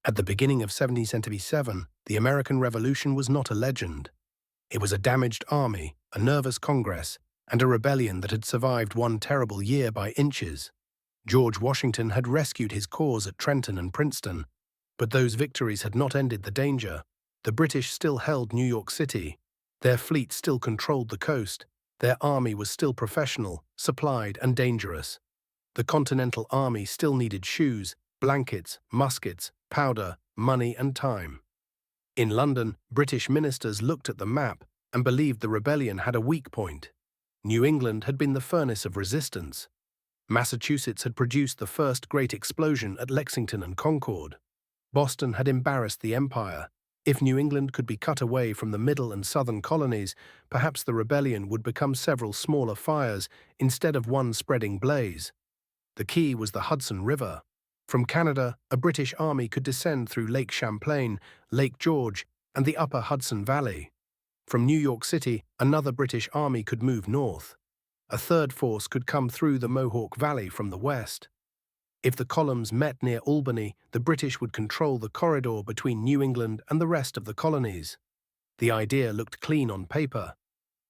At the beginning of 1777, the American Revolution was not a legend. It was a damaged army, a nervous Congress, and a rebellion that had survived one terrible year by inches. George Washington had rescued his cause at Trenton and Princeton, but those victories had not ended the danger. The British still held New York City. Their fleet still controlled the coast. Their army was still professional, supplied, and dangerous. The Continental Army still needed shoes, blankets, muskets, powder, money, and time. In London, British ministers looked at the map and believed the rebellion had a weak point. New England had been the furnace of resistance. Massachusetts had produced the first great explosion at Lexington and Concord. Boston had embarrassed the empire. If New England could be cut away from the middle and southern colonies, perhaps the rebellion would become several smaller fires instead of one spreading blaze. The key was the Hudson River. From Canada, a British army could descend through Lake Champlain, Lake George, and the upper Hudson Valley. From New York City, another British army could move north. A third force could come through the Mohawk Valley from the west. If the columns met near Albany, the British would control the corridor between New England and the rest of the colonies. The idea looked clean on paper.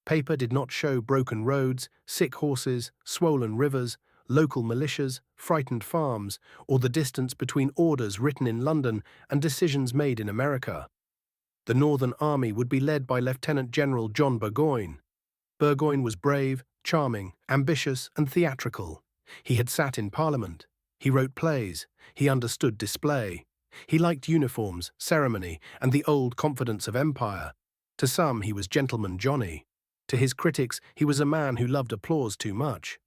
Paper did not show broken roads, sick horses, swollen rivers, local militias, frightened farms, or the distance between orders written in London and decisions made in America. The Northern Army would be led by Lieutenant General John Burgoyne. Burgoyne was brave, charming, ambitious, and theatrical. He had sat in Parliament. He wrote plays. He understood display. He liked uniforms, ceremony, and the old confidence of empire. To some, he was Gentleman Johnny. To his critics, he was a man who loved applause too much.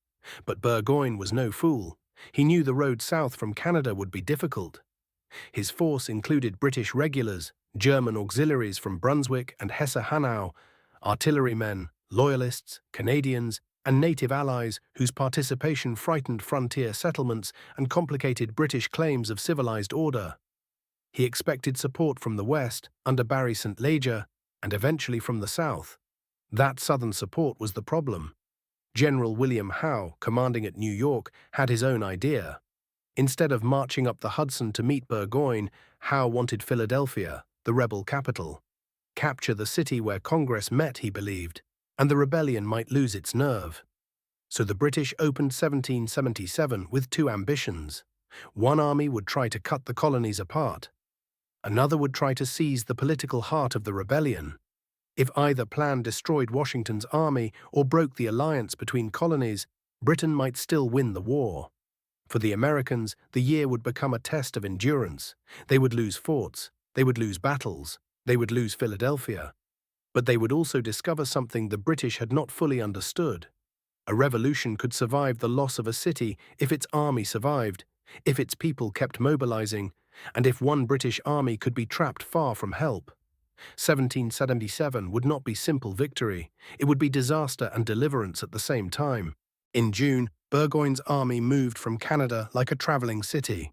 But Burgoyne was no fool. He knew the road south from Canada would be difficult. His force included British regulars, German auxiliaries from Brunswick and Hesse-Hanau, artillerymen, loyalists, Canadians, and native allies whose participation frightened frontier settlements and complicated British claims of civilized order. He expected support from the west, under Barry St. Leger, and eventually from the south. That southern support was the problem. General William Howe, commanding at New York, had his own idea. Instead of marching up the Hudson to meet Burgoyne, Howe wanted Philadelphia, the rebel capital. Capture the city where Congress met, he believed, and the rebellion might lose its nerve. So the British opened 1777 with two ambitions. One army would try to cut the colonies apart. Another would try to seize the political heart of the rebellion. If either plan destroyed Washington's army or broke the alliance between colonies, Britain might still win the war. For the Americans, the year would become a test of endurance. They would lose forts, they would lose battles, they would lose Philadelphia. But they would also discover something the British had not fully understood. A revolution could survive the loss of a city if its army survived, if its people kept mobilizing, and if one British army could be trapped far from help. 1777 would not be simple victory. It would be disaster and deliverance at the same time. In June, Burgoyne's army moved from Canada like a traveling city.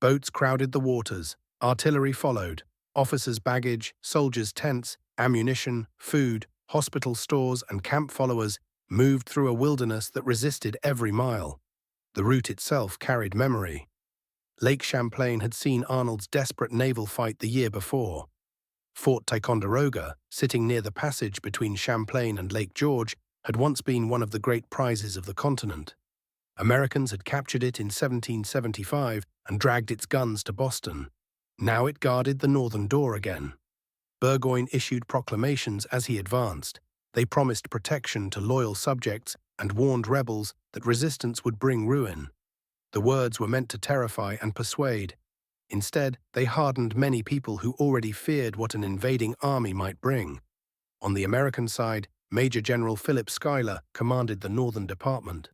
Boats crowded the waters. Artillery followed. Officers' baggage, soldiers' tents, ammunition, food, hospital stores, and camp followers moved through a wilderness that resisted every mile. The route itself carried memory. Lake Champlain had seen Arnold's desperate naval fight the year before. Fort Ticonderoga, sitting near the passage between Champlain and Lake George, had once been one of the great prizes of the continent. Americans had captured it in 1775 and dragged its guns to Boston. Now it guarded the northern door again. Burgoyne issued proclamations as he advanced. They promised protection to loyal subjects and warned rebels that resistance would bring ruin. The words were meant to terrify and persuade. Instead, they hardened many people who already feared what an invading army might bring. On the American side, Major General Philip Schuyler commanded the Northern Department.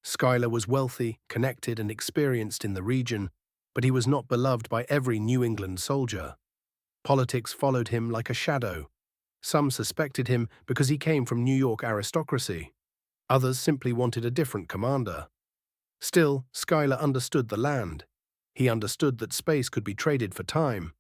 Schuyler was wealthy, connected, and experienced in the region, but he was not beloved by every New England soldier. Politics followed him like a shadow. Some suspected him because he came from New York aristocracy. Others simply wanted a different commander. Still, Schuyler understood the land. He understood that space could be traded for time.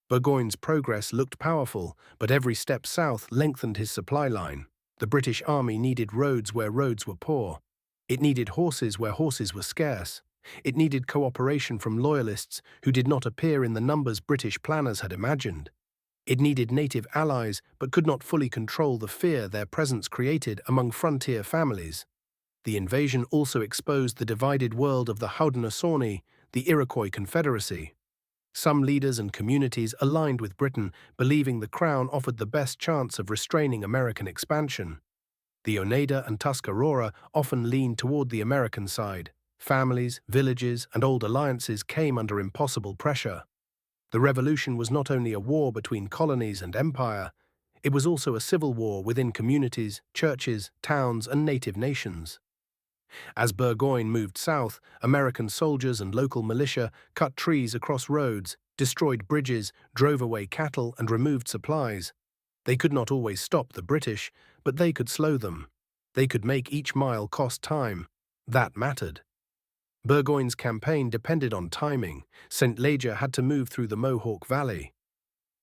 Burgoyne's progress looked powerful, but every step south lengthened his supply line. The British Army needed roads where roads were poor. It needed horses where horses were scarce. It needed cooperation from loyalists who did not appear in the numbers British planners had imagined. It needed native allies but could not fully control the fear their presence created among frontier families. The invasion also exposed the divided world of the Haudenosaunee, the Iroquois Confederacy. Some leaders and communities aligned with Britain, believing the Crown offered the best chance of restraining American expansion. The Oneida and Tuscarora often leaned toward the American side. Families, villages, and old alliances came under impossible pressure. The Revolution was not only a war between colonies and empire, it was also a civil war within communities, churches, towns, and native nations. As Burgoyne moved south, American soldiers and local militia cut trees across roads, destroyed bridges, drove away cattle, and removed supplies. They could not always stop the British, but they could slow them. They could make each mile cost time. That mattered. Burgoyne's campaign depended on timing. St. Leger had to move through the Mohawk Valley.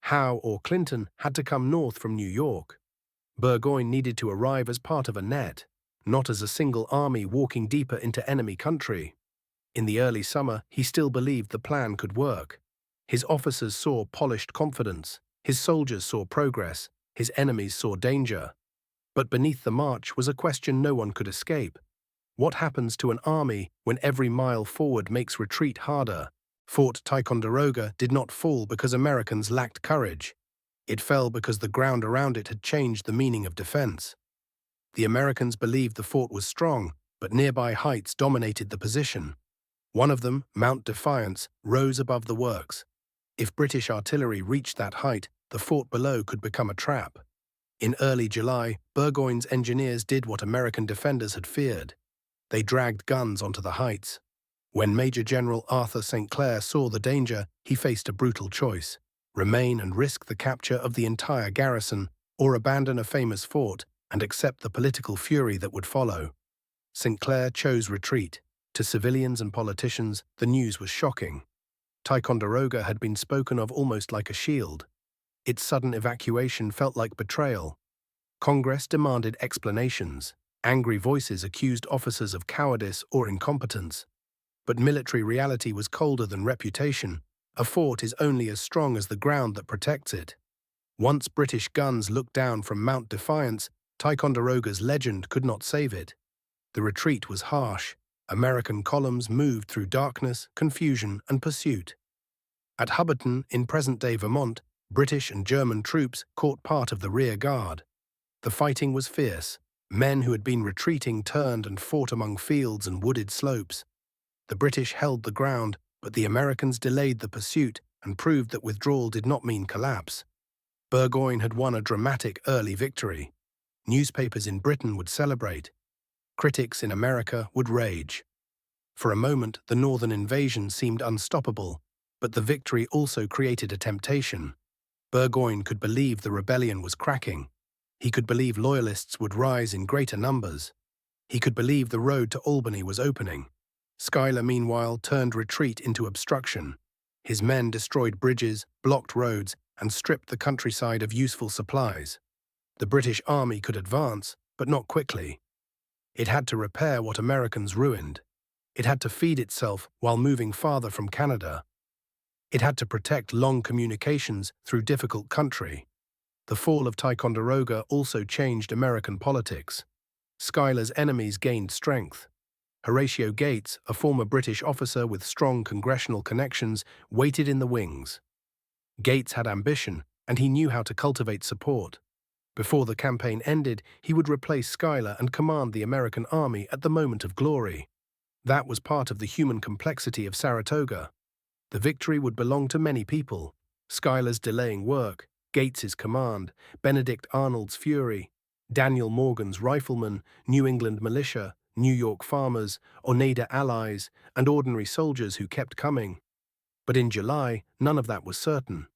Howe or Clinton had to come north from New York. Burgoyne needed to arrive as part of a net, not as a single army walking deeper into enemy country. In the early summer, he still believed the plan could work. His officers saw polished confidence. His soldiers saw progress. His enemies saw danger. But beneath the march was a question no one could escape. What happens to an army when every mile forward makes retreat harder? Fort Ticonderoga did not fall because Americans lacked courage. It fell because the ground around it had changed the meaning of defense. The Americans believed the fort was strong, but nearby heights dominated the position. One of them, Mount Defiance, rose above the works. If British artillery reached that height, the fort below could become a trap. In early July, Burgoyne's engineers did what American defenders had feared. They dragged guns onto the heights. When Major General Arthur St. Clair saw the danger, he faced a brutal choice: remain and risk the capture of the entire garrison, or abandon a famous fort and accept the political fury that would follow. St. Clair chose retreat. To civilians and politicians, the news was shocking. Ticonderoga had been spoken of almost like a shield. Its sudden evacuation felt like betrayal. Congress demanded explanations. Angry voices accused officers of cowardice or incompetence. But military reality was colder than reputation. A fort is only as strong as the ground that protects it. Once British guns looked down from Mount Defiance, Ticonderoga's legend could not save it. The retreat was harsh. American columns moved through darkness, confusion, and pursuit. At Hubbardton, in present-day Vermont, British and German troops caught part of the rear guard. The fighting was fierce. Men who had been retreating turned and fought among fields and wooded slopes. The British held the ground, but the Americans delayed the pursuit and proved that withdrawal did not mean collapse. Burgoyne had won a dramatic early victory. Newspapers in Britain would celebrate. Critics in America would rage. For a moment, the northern invasion seemed unstoppable, but the victory also created a temptation. Burgoyne could believe the rebellion was cracking. He could believe loyalists would rise in greater numbers. He could believe the road to Albany was opening. Schuyler, meanwhile, turned retreat into obstruction. His men destroyed bridges, blocked roads, and stripped the countryside of useful supplies. The British army could advance, but not quickly. It had to repair what Americans ruined. It had to feed itself while moving farther from Canada. It had to protect long communications through difficult country. The fall of Ticonderoga also changed American politics. Schuyler's enemies gained strength. Horatio Gates, a former British officer with strong congressional connections, waited in the wings. Gates had ambition, and he knew how to cultivate support. Before the campaign ended, he would replace Schuyler and command the American army at the moment of glory. That was part of the human complexity of Saratoga. The victory would belong to many people: Schuyler's delaying work, Gates's command, Benedict Arnold's fury, Daniel Morgan's riflemen, New England militia, New York farmers, Oneida allies, and ordinary soldiers who kept coming. But in July, none of that was certain.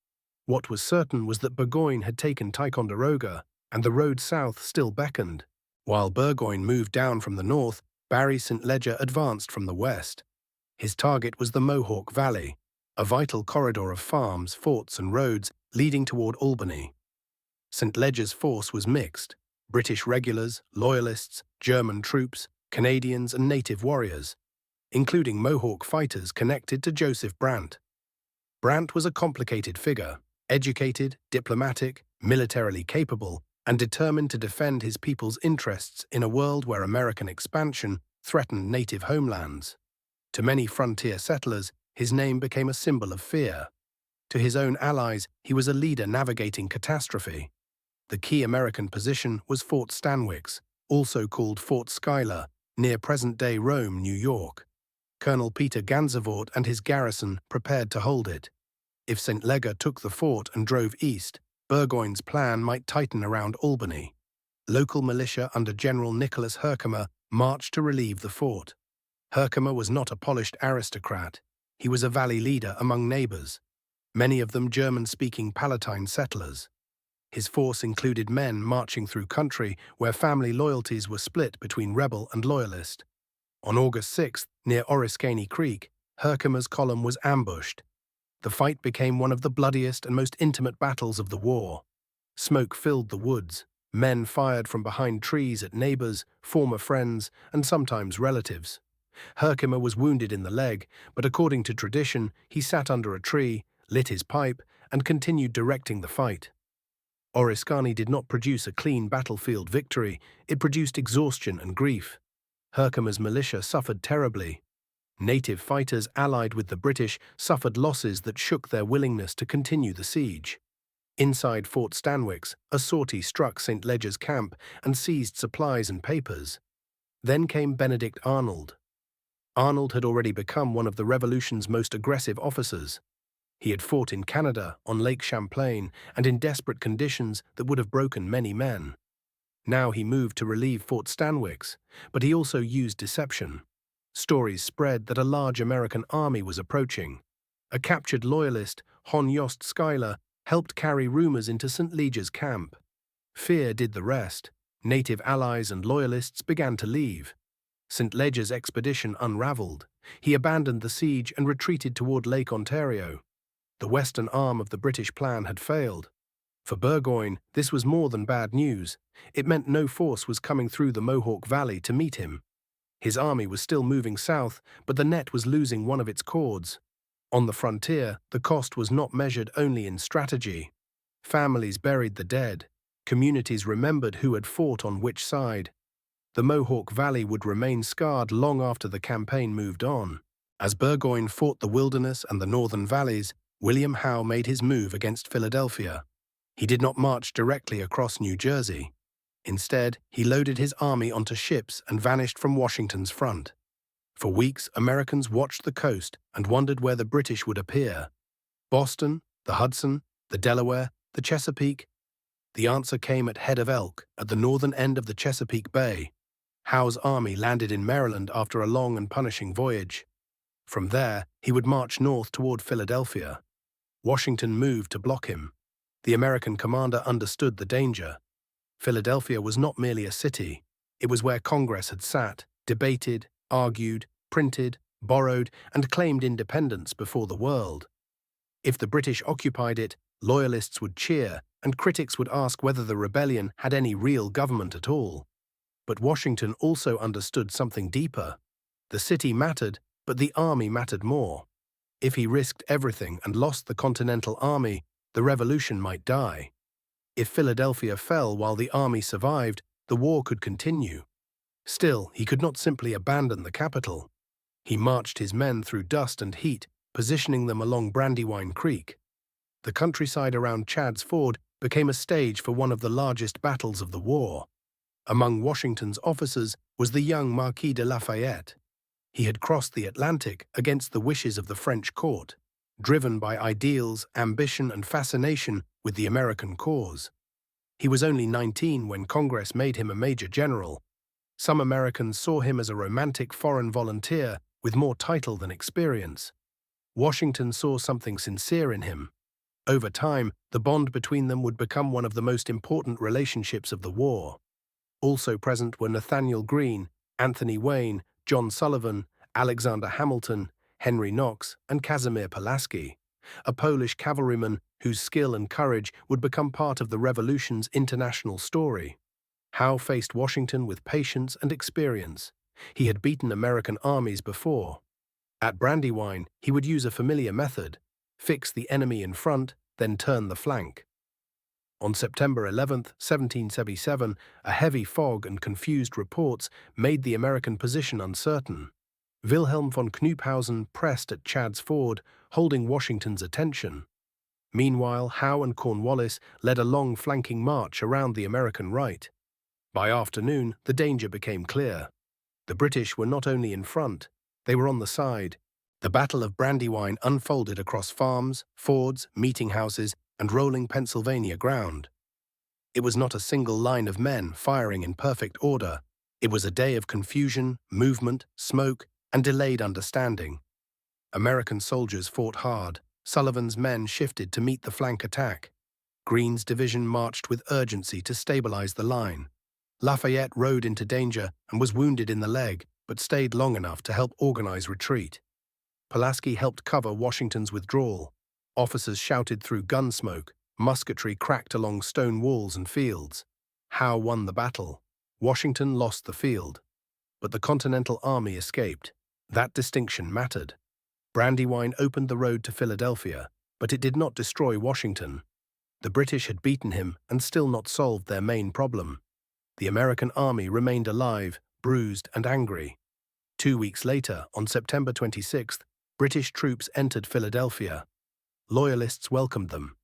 What was certain was that Burgoyne had taken Ticonderoga, and the road south still beckoned. While Burgoyne moved down from the north, Barry St. Leger advanced from the west. His target was the Mohawk Valley, a vital corridor of farms, forts, and roads leading toward Albany. St. Leger's force was mixed: British regulars, loyalists, German troops, Canadians, and native warriors. including Mohawk fighters connected to Joseph Brant. Brant was a complicated figure, educated, diplomatic, militarily capable, and determined to defend his people's interests in a world where American expansion threatened native homelands. To many frontier settlers, his name became a symbol of fear. To his own allies, he was a leader navigating catastrophe. The key American position was Fort Stanwix, also called Fort Schuyler, near present-day Rome, New York. Colonel Peter Gansevoort and his garrison prepared to hold it. If St. Leger took the fort and drove east, Burgoyne's plan might tighten around Albany. Local militia under General Nicholas Herkimer marched to relieve the fort. Herkimer was not a polished aristocrat. He was a valley leader among neighbors, many of them German-speaking Palatine settlers. His force included men marching through country where family loyalties were split between rebel and loyalist. On August 6th, near Oriskany Creek, Herkimer's column was ambushed. The fight became one of the bloodiest and most intimate battles of the war. Smoke filled the woods. Men fired from behind trees at neighbors, former friends, and sometimes relatives. Herkimer was wounded in the leg, but according to tradition, he sat under a tree, lit his pipe, and continued directing the fight. Oriskany did not produce a clean battlefield victory. It produced exhaustion and grief. Herkimer's militia suffered terribly. Native fighters allied with the British suffered losses that shook their willingness to continue the siege. Inside Fort Stanwix, a sortie struck St. Leger's camp and seized supplies and papers. Then came Benedict Arnold. Arnold had already become one of the Revolution's most aggressive officers. He had fought in Canada, on Lake Champlain, and in desperate conditions that would have broken many men. Now he moved to relieve Fort Stanwix, but he also used deception. Stories spread that a large American army was approaching. A captured loyalist, Hon Yost Schuyler, helped carry rumors into St. Leger's camp. Fear did the rest. Native allies and loyalists began to leave. St. Leger's expedition unraveled. He abandoned the siege and retreated toward Lake Ontario. The western arm of the British plan had failed. For Burgoyne, this was more than bad news. It meant no force was coming through the Mohawk Valley to meet him. His army was still moving south, but the net was losing one of its cords. On the frontier, the cost was not measured only in strategy. Families buried the dead. Communities remembered who had fought on which side. The Mohawk Valley would remain scarred long after the campaign moved on. As Burgoyne fought the wilderness and the northern valleys, William Howe made his move against Philadelphia. He did not march directly across New Jersey. Instead, he loaded his army onto ships and vanished from Washington's front. For weeks, Americans watched the coast and wondered where the British would appear. Boston, the Hudson, the Delaware, the Chesapeake. The answer came at Head of Elk, at the northern end of the Chesapeake Bay. Howe's army landed in Maryland after a long and punishing voyage. From there, he would march north toward Philadelphia. Washington moved to block him. The American commander understood the danger. Philadelphia was not merely a city. It was where Congress had sat, debated, argued, printed, borrowed, and claimed independence before the world. If the British occupied it, loyalists would cheer, and critics would ask whether the rebellion had any real government at all. But Washington also understood something deeper. The city mattered, but the army mattered more. If he risked everything and lost the Continental Army, the revolution might die. If Philadelphia fell while the army survived, the war could continue. Still, he could not simply abandon the capital. He marched his men through dust and heat, positioning them along Brandywine Creek. The countryside around Chad's Ford became a stage for one of the largest battles of the war. Among Washington's officers was the young Marquis de Lafayette. He had crossed the Atlantic against the wishes of the French court, driven by ideals, ambition, and fascination with the American cause. He was only 19 when Congress made him a major general. Some Americans saw him as a romantic foreign volunteer with more title than experience. Washington saw something sincere in him. Over time, the bond between them would become one of the most important relationships of the war. Also present were Nathanael Greene, Anthony Wayne, John Sullivan, Alexander Hamilton, Henry Knox, and Casimir Pulaski, a Polish cavalryman whose skill and courage would become part of the Revolution's international story. Howe faced Washington with patience and experience. He had beaten American armies before. At Brandywine, he would use a familiar method: fix the enemy in front, then turn the flank. On September 11, 1777, a heavy fog and confused reports made the American position uncertain. Wilhelm von Knuphausen pressed at Chad's Ford, holding Washington's attention. Meanwhile, Howe and Cornwallis led a long flanking march around the American right. By afternoon, the danger became clear. The British were not only in front, they were on the side. The Battle of Brandywine unfolded across farms, fords, meeting houses, and rolling Pennsylvania ground. It was not a single line of men firing in perfect order. It was a day of confusion, movement, smoke, and delayed understanding. American soldiers fought hard. Sullivan's men shifted to meet the flank attack. Greene's division marched with urgency to stabilize the line. Lafayette rode into danger and was wounded in the leg, but stayed long enough to help organize retreat. Pulaski helped cover Washington's withdrawal. Officers shouted through gun smoke. Musketry cracked along stone walls and fields. Howe won the battle. Washington lost the field. But the Continental Army escaped. That distinction mattered. Brandywine opened the road to Philadelphia, but it did not destroy Washington. The British had beaten him and still not solved their main problem. The American army remained alive, bruised, and angry. 2 weeks later, on September 26th, British troops entered Philadelphia. Loyalists welcomed them.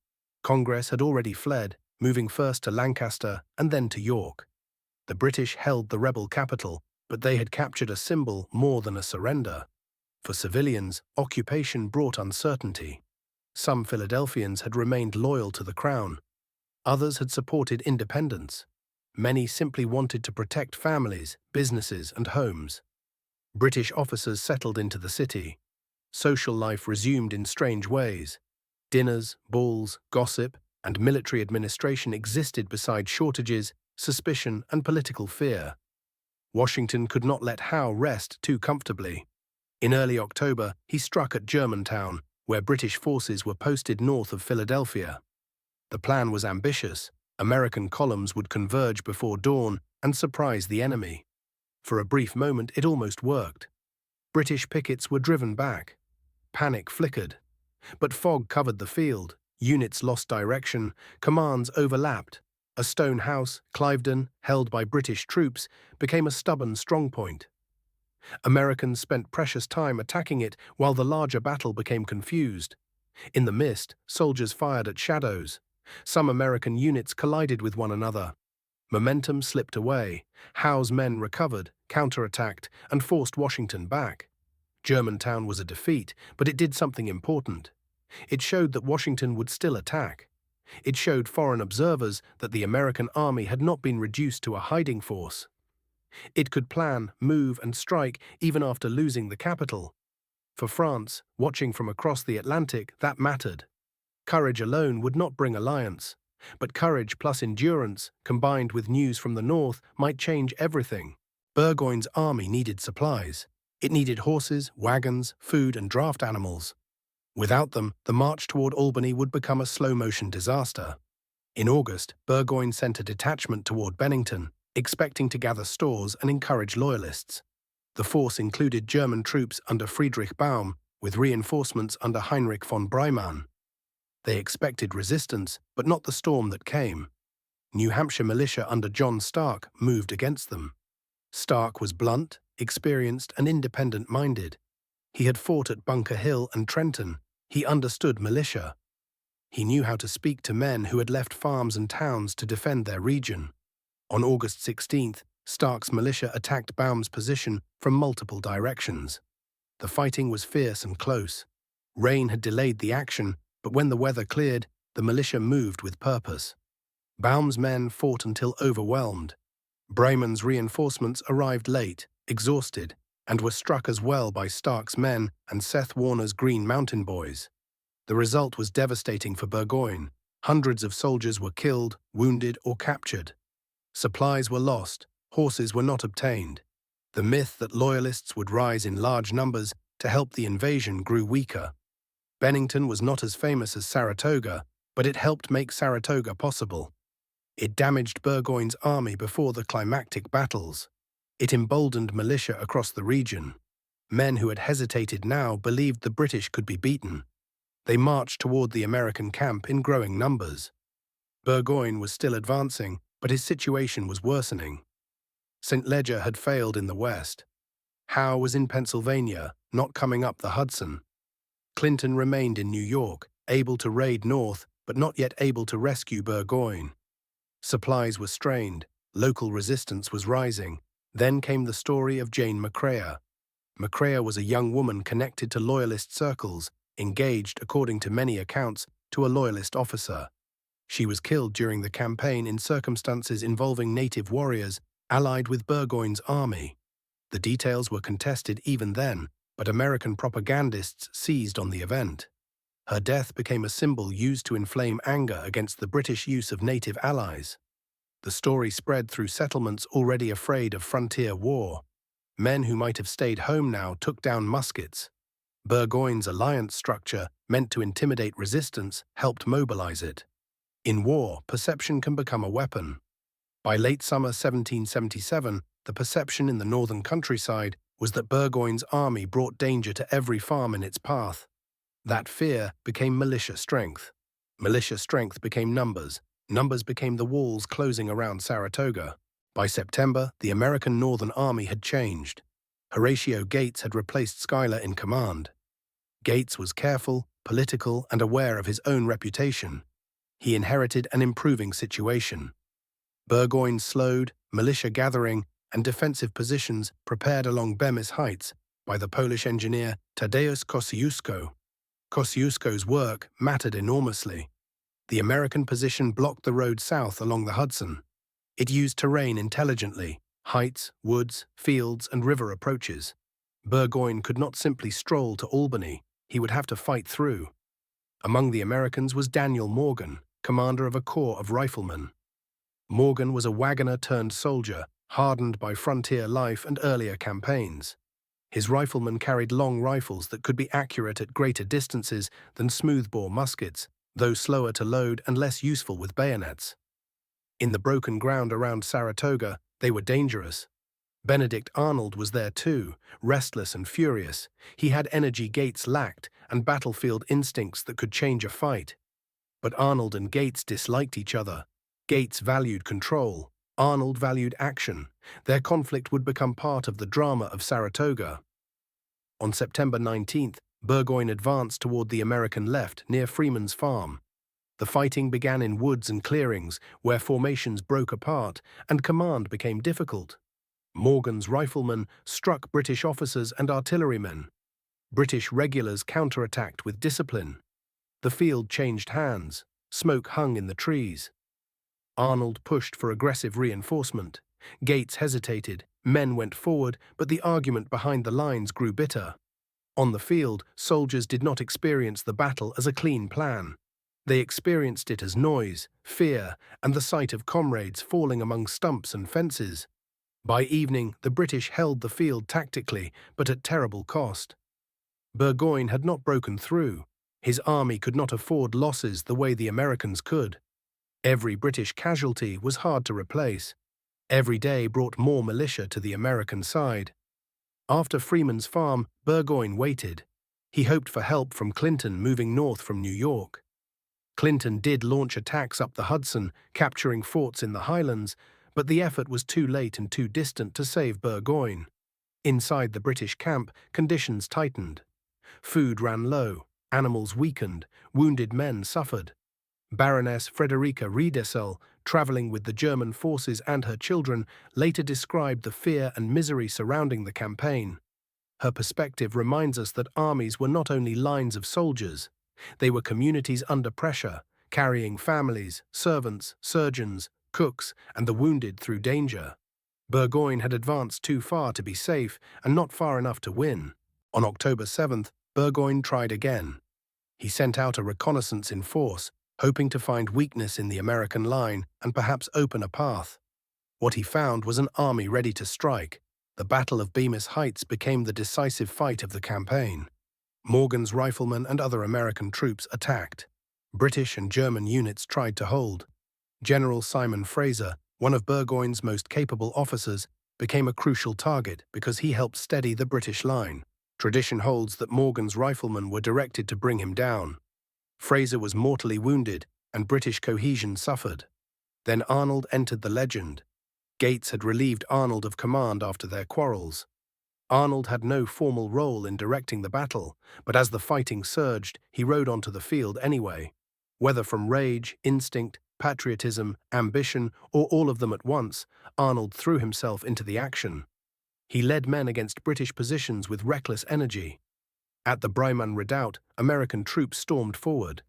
Congress had already fled, moving first to Lancaster and then to York. The British held the rebel capital, but they had captured a symbol more than a surrender. For civilians, occupation brought uncertainty. Some Philadelphians had remained loyal to the crown. Others had supported independence. Many simply wanted to protect families, businesses, and homes. British officers settled into the city. Social life resumed in strange ways. Dinners, balls, gossip, and military administration existed beside shortages, suspicion, and political fear. Washington could not let Howe rest too comfortably. In early October, he struck at Germantown, where British forces were posted north of Philadelphia. The plan was ambitious. American columns would converge before dawn and surprise the enemy. For a brief moment, it almost worked. British pickets were driven back. Panic flickered. But fog covered the field. Units lost direction. Commands overlapped. A stone house, Cliveden, held by British troops, became a stubborn strongpoint. Americans spent precious time attacking it while the larger battle became confused. In the mist, soldiers fired at shadows. Some American units collided with one another. Momentum slipped away. Howe's men recovered, counterattacked, and forced Washington back. Germantown was a defeat, but it did something important. It showed that Washington would still attack. It showed foreign observers that the American army had not been reduced to a hiding force. It could plan, move, and strike even after losing the capital. For France, watching from across the Atlantic, that mattered. Courage alone would not bring alliance, but courage plus endurance, combined with news from the north, might change everything. Burgoyne's army needed supplies. It needed horses, wagons, food, and draft animals. Without them, the march toward Albany would become a slow-motion disaster. In August, Burgoyne sent a detachment toward Bennington, expecting to gather stores and encourage loyalists. The force included German troops under Friedrich Baum, with reinforcements under Heinrich von Breymann. They expected resistance, but not the storm that came. New Hampshire militia under John Stark moved against them. Stark was blunt, experienced, and independent-minded. He had fought at Bunker Hill and Trenton. He understood militia. He knew how to speak to men who had left farms and towns to defend their region. On August 16th, Stark's militia attacked Baum's position from multiple directions. The fighting was fierce and close. Rain had delayed the action, but when the weather cleared, the militia moved with purpose. Baum's men fought until overwhelmed. Breymann's reinforcements arrived late, exhausted, and were struck as well by Stark's men and Seth Warner's Green Mountain Boys. The result was devastating for Burgoyne. Hundreds of soldiers were killed, wounded, or captured. Supplies were lost, horses were not obtained. The myth that loyalists would rise in large numbers to help the invasion grew weaker. Bennington was not as famous as Saratoga, but it helped make Saratoga possible. It damaged Burgoyne's army before the climactic battles. It emboldened militia across the region. Men who had hesitated now believed the British could be beaten. They marched toward the American camp in growing numbers. Burgoyne was still advancing, but his situation was worsening. St. Leger had failed in the west. Howe was in Pennsylvania, not coming up the Hudson. Clinton remained in New York, able to raid north, but not yet able to rescue Burgoyne. Supplies were strained, local resistance was rising. Then came the story of Jane McCrea. McCrea was a young woman connected to Loyalist circles, engaged, according to many accounts, to a Loyalist officer. She was killed during the campaign in circumstances involving native warriors allied with Burgoyne's army. The details were contested even then, but American propagandists seized on the event. Her death became a symbol used to inflame anger against the British use of native allies. The story spread through settlements already afraid of frontier war. Men who might have stayed home now took down muskets. Burgoyne's alliance structure, meant to intimidate resistance, helped mobilize it. In war, perception can become a weapon. By late summer 1777, the perception in the northern countryside was that Burgoyne's army brought danger to every farm in its path. That fear became militia strength. Militia strength became numbers. Numbers became the walls closing around Saratoga. By September, the American Northern Army had changed. Horatio Gates had replaced Schuyler in command. Gates was careful, political, and aware of his own reputation. He inherited an improving situation. Burgoyne slowed, militia gathering, and defensive positions prepared along Bemis Heights by the Polish engineer Tadeusz Kosciuszko. Kosciuszko's work mattered enormously. The American position blocked the road south along the Hudson. It used terrain intelligently: heights, woods, fields, and river approaches. Burgoyne could not simply stroll to Albany. He would have to fight through. Among the Americans was Daniel Morgan, commander of a corps of riflemen. Morgan was a wagoner-turned-soldier, hardened by frontier life and earlier campaigns. His riflemen carried long rifles that could be accurate at greater distances than smoothbore muskets, though slower to load and less useful with bayonets. In the broken ground around Saratoga, they were dangerous. Benedict Arnold was there too, restless and furious. He had energy Gates lacked and battlefield instincts that could change a fight. But Arnold and Gates disliked each other. Gates valued control. Arnold valued action. Their conflict would become part of the drama of Saratoga. On September 19th, Burgoyne advanced toward the American left near Freeman's farm. The fighting began in woods and clearings, where formations broke apart and command became difficult. Morgan's riflemen struck British officers and artillerymen. British regulars counterattacked with discipline. The field changed hands. Smoke hung in the trees. Arnold pushed for aggressive reinforcement. Gates hesitated. Men went forward, but the argument behind the lines grew bitter. On the field, soldiers did not experience the battle as a clean plan. They experienced it as noise, fear, and the sight of comrades falling among stumps and fences. By evening, the British held the field tactically, but at terrible cost. Burgoyne had not broken through. His army could not afford losses the way the Americans could. Every British casualty was hard to replace. Every day brought more militia to the American side. After Freeman's farm, Burgoyne waited. He hoped for help from Clinton moving north from New York. Clinton did launch attacks up the Hudson, capturing forts in the Highlands, but the effort was too late and too distant to save Burgoyne. Inside the British camp, conditions tightened. Food ran low, animals weakened, wounded men suffered. Baroness Frederica Riedesel, traveling with the German forces and her children, later described the fear and misery surrounding the campaign. Her perspective reminds us that armies were not only lines of soldiers. They were communities under pressure, carrying families, servants, surgeons, cooks, and the wounded through danger. Burgoyne had advanced too far to be safe and not far enough to win. On October 7th, Burgoyne tried again. He sent out a reconnaissance in force, hoping to find weakness in the American line and perhaps open a path. What he found was an army ready to strike. The Battle of Bemis Heights became the decisive fight of the campaign. Morgan's riflemen and other American troops attacked. British and German units tried to hold. General Simon Fraser, one of Burgoyne's most capable officers, became a crucial target because he helped steady the British line. Tradition holds that Morgan's riflemen were directed to bring him down. Fraser was mortally wounded, and British cohesion suffered. Then Arnold entered the legend. Gates had relieved Arnold of command after their quarrels. Arnold had no formal role in directing the battle, but as the fighting surged, he rode onto the field anyway. Whether from rage, instinct, patriotism, ambition, or all of them at once, Arnold threw himself into the action. He led men against British positions with reckless energy. At the Breyman redoubt, American troops stormed forward.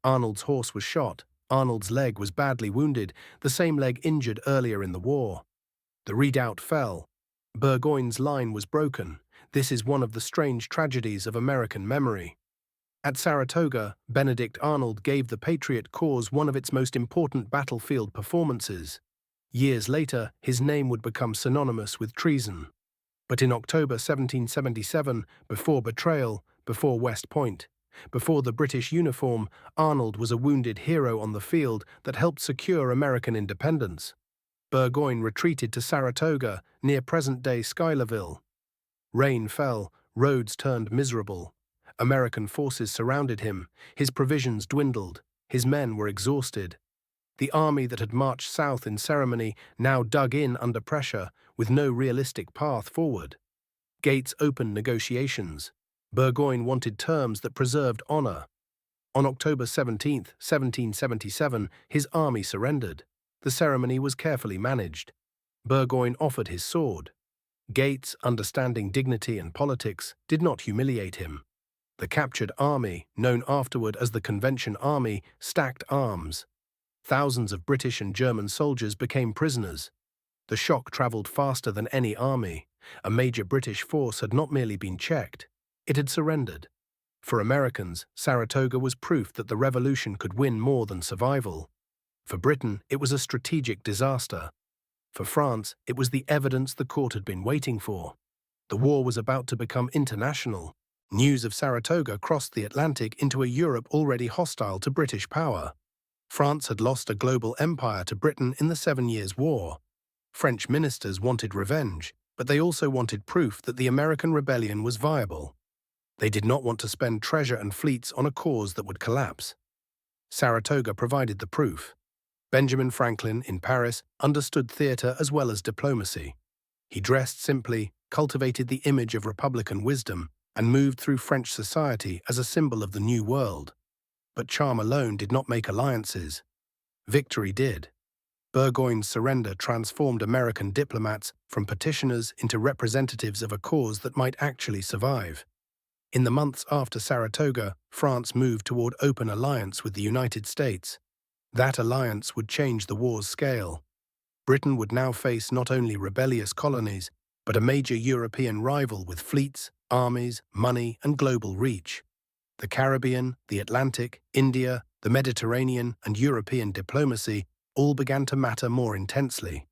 Arnold's horse was shot. Arnold's leg was badly wounded, the same leg injured earlier in the war. The redoubt fell. Burgoyne's line was broken. This is one of the strange tragedies of American memory. At Saratoga, Benedict Arnold gave the Patriot cause one of its most important battlefield performances. Years later, his name would become synonymous with treason. But in October 1777, before betrayal, before West Point, before the British uniform, Arnold was a wounded hero on the field that helped secure American independence. Burgoyne retreated to Saratoga, near present-day Schuylerville. Rain fell, roads turned miserable. American forces surrounded him, his provisions dwindled, his men were exhausted. The army that had marched south in ceremony now dug in under pressure, with no realistic path forward. Gates opened negotiations. Burgoyne wanted terms that preserved honor. On October 17, 1777, his army surrendered. The ceremony was carefully managed. Burgoyne offered his sword. Gates, understanding dignity and politics, did not humiliate him. The captured army, known afterward as the Convention Army, stacked arms. Thousands of British and German soldiers became prisoners. The shock traveled faster than any army. A major British force had not merely been checked, it had surrendered. For Americans, Saratoga was proof that the revolution could win more than survival. For Britain, it was a strategic disaster. For France, it was the evidence the court had been waiting for. The war was about to become international. News of Saratoga crossed the Atlantic into a Europe already hostile to British power. France had lost a global empire to Britain in the 7 Years' War. French ministers wanted revenge, but they also wanted proof that the American rebellion was viable. They did not want to spend treasure and fleets on a cause that would collapse. Saratoga provided the proof. Benjamin Franklin, in Paris, understood theater as well as diplomacy. He dressed simply, cultivated the image of republican wisdom, and moved through French society as a symbol of the New World. But charm alone did not make alliances. Victory did. Burgoyne's surrender transformed American diplomats from petitioners into representatives of a cause that might actually survive. In the months after Saratoga, France moved toward open alliance with the United States. That alliance would change the war's scale. Britain would now face not only rebellious colonies, but a major European rival with fleets, armies, money, and global reach. The Caribbean, the Atlantic, India, the Mediterranean, and European diplomacy all began to matter more intensely.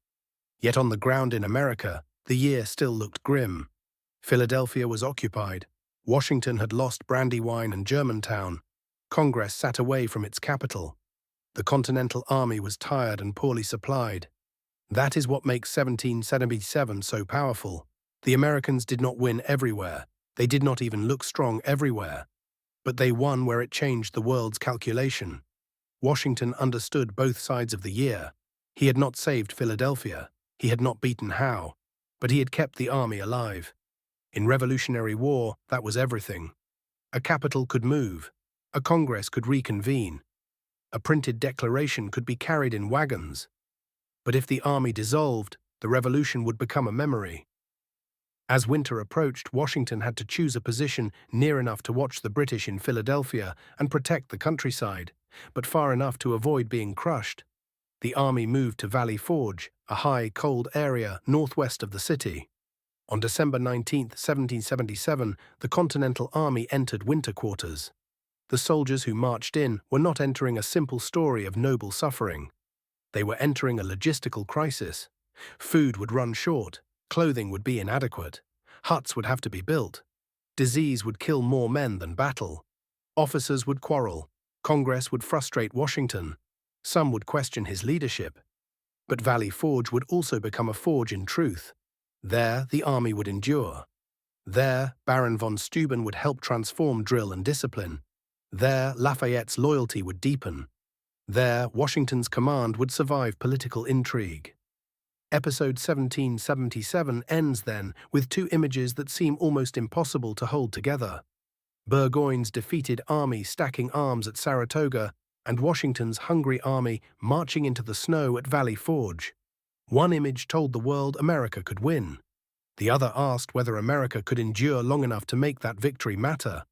Yet on the ground in America, the year still looked grim. Philadelphia was occupied. Washington had lost Brandywine and Germantown. Congress sat away from its capital. The Continental Army was tired and poorly supplied. That is what makes 1777 so powerful. The Americans did not win everywhere. They did not even look strong everywhere. But they won where it changed the world's calculation. Washington understood both sides of the year. He had not saved Philadelphia. He had not beaten Howe. But he had kept the army alive. In Revolutionary War, that was everything. A capital could move. A Congress could reconvene. A printed declaration could be carried in wagons. But if the army dissolved, the revolution would become a memory. As winter approached, Washington had to choose a position near enough to watch the British in Philadelphia and protect the countryside, but far enough to avoid being crushed. The army moved to Valley Forge, a high, cold area northwest of the city. On December 19, 1777, the Continental Army entered winter quarters. The soldiers who marched in were not entering a simple story of noble suffering. They were entering a logistical crisis. Food would run short, clothing would be inadequate, huts would have to be built. Disease would kill more men than battle. Officers would quarrel. Congress would frustrate Washington. Some would question his leadership. But Valley Forge would also become a forge in truth. There, the army would endure. There, Baron von Steuben would help transform drill and discipline. There, Lafayette's loyalty would deepen. There, Washington's command would survive political intrigue. Episode 1777 ends then with two images that seem almost impossible to hold together. Burgoyne's defeated army stacking arms at Saratoga, and Washington's hungry army marching into the snow at Valley Forge. One image told the world America could win. The other asked whether America could endure long enough to make that victory matter.